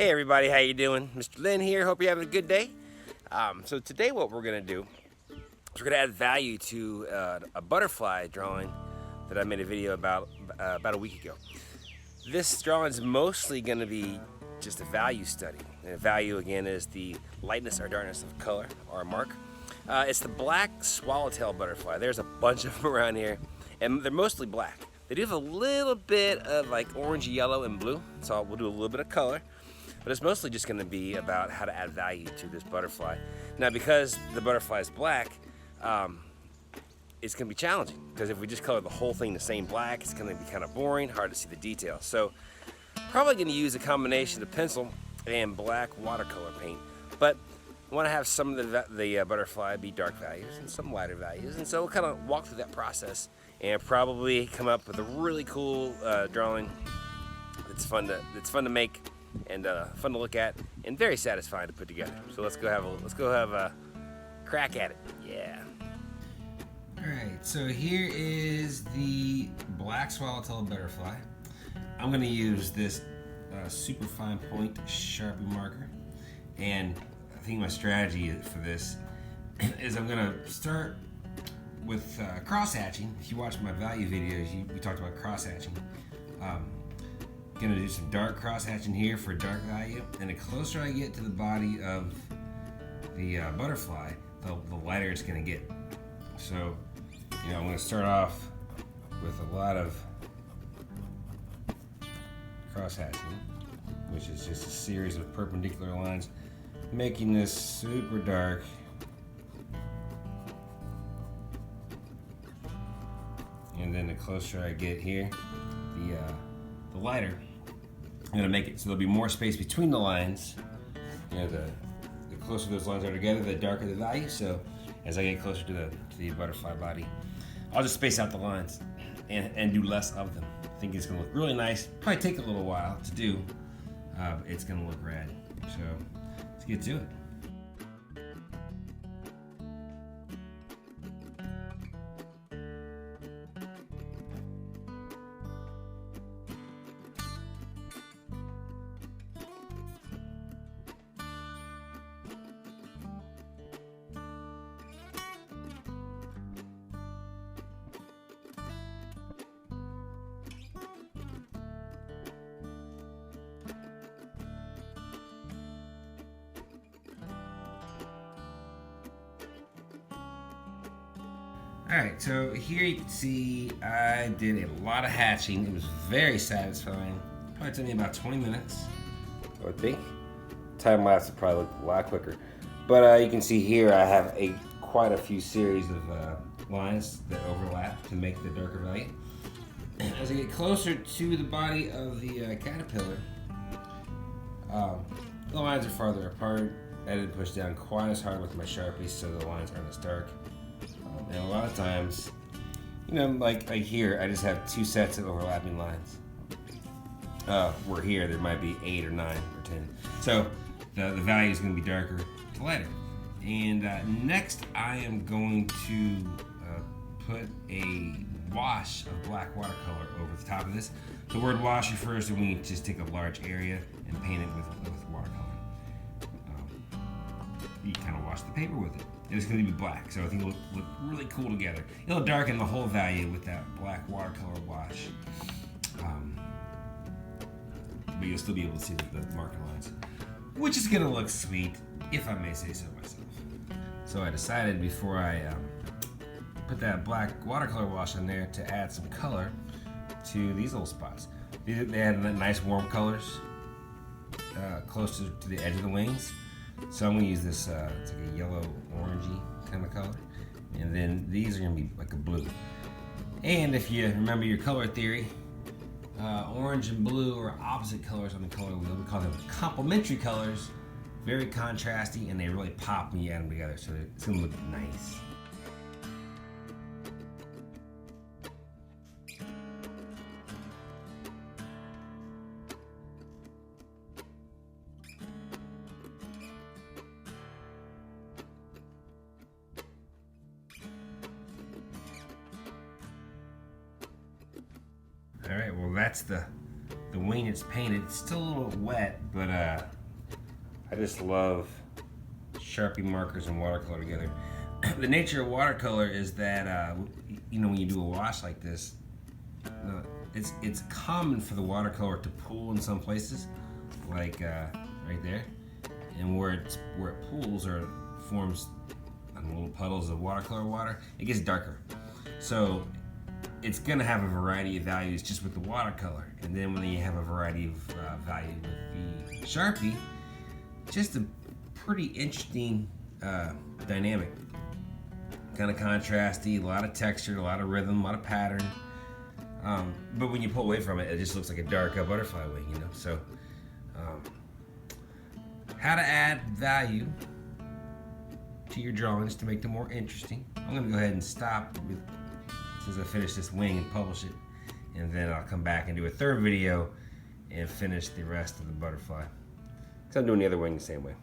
Hey everybody, how you doing? Mr. Lynn here. Hope you're having a good day. So today what we're gonna do is we're gonna add value to a butterfly drawing that I made a video about a week ago. This drawing is mostly gonna be just a value study. And value again is the lightness or darkness of color or a mark. It's the black swallowtail butterfly. There's a bunch of them around here, and they're mostly black. They do have a little bit of like orange, yellow, and blue, so we'll do a little bit of color. But it's mostly just going to be about how to add value to this butterfly. Now, because the butterfly is black, it's going to be challenging, because if we just color the whole thing the same black, it's going to be kind of boring, hard to see the details. So probably going to use a combination of pencil and black watercolor paint. But I want to have some of the butterfly be dark values and some lighter values. And so we'll kind of walk through that process and probably come up with a really cool drawing that's fun to make and fun to look at and very satisfying to put together. So let's go have a crack at it. Yeah. All right. So here is the black swallowtail butterfly. I'm going to use this super fine point Sharpie marker, and I think my strategy for this is I'm going to start with cross hatching. If you watch my value videos, we talked about cross hatching. Gonna do some dark cross hatching here for dark value, and the closer I get to the body of the butterfly, the lighter it's gonna get. So, I'm gonna start off with a lot of cross hatching, which is just a series of perpendicular lines, making this super dark. And then the closer I get here, the lighter I'm going to make it. So there'll be more space between the lines. The closer those lines are together, the darker the value. So as I get closer to the butterfly body, I'll just space out the lines and do less of them. I think it's going to look really nice. Probably take a little while to do. It's going to look rad. So let's get to it. Alright, so here you can see I did a lot of hatching. It was very satisfying. Probably took me about 20 minutes, I would think. Time lapse would probably look a lot quicker. But you can see here I have quite a few series of lines that overlap to make the darker value. As I get closer to the body of the caterpillar, the lines are farther apart. I didn't push down quite as hard with my Sharpie, so the lines aren't as dark. And a lot of times, like here, I just have two sets of overlapping lines. Where here, there might be 8 or 9 or 10. So the value is going to be darker to lighter. And next, I am going to put a wash of black watercolor over the top of this. The word wash refers to when you just take a large area and paint it with watercolor. You kind of wash the paper with it. And it's going to be black, so I think it'll look really cool together. It'll darken the whole value with that black watercolor wash. But you'll still be able to see the marker lines, which is going to look sweet, if I may say so myself. So I decided before I put that black watercolor wash on there to add some color to these little spots. They had nice warm colors close to the edge of the wings. So I'm going to use this, it's like a yellow orangey kind of color. And then these are going to be like a blue. And if you remember your color theory, orange and blue are opposite colors on the color wheel. We call them complementary colors. Very contrasty, and they really pop when you add them together. So it's going to look nice. All right, well that's the the wing it's painted. It's still a little wet, but I just love Sharpie markers and watercolor together. The nature of watercolor is that when you do a wash like this, it's common for the watercolor to pool in some places, like right there, and where it pools or forms little puddles of watercolor water, it gets darker. So it's gonna have a variety of values just with the watercolor, and then when you have a variety of value with the Sharpie, just a pretty interesting dynamic. Kind of contrasty, a lot of texture, a lot of rhythm, a lot of pattern. But when you pull away from it, it just looks like a dark butterfly wing, you know. So, how to add value to your drawings to make them more interesting. I'm gonna go ahead and stop since I finish this wing and publish it, and then I'll come back and do a third video and finish the rest of the butterfly. Because I'm doing the other wing the same way.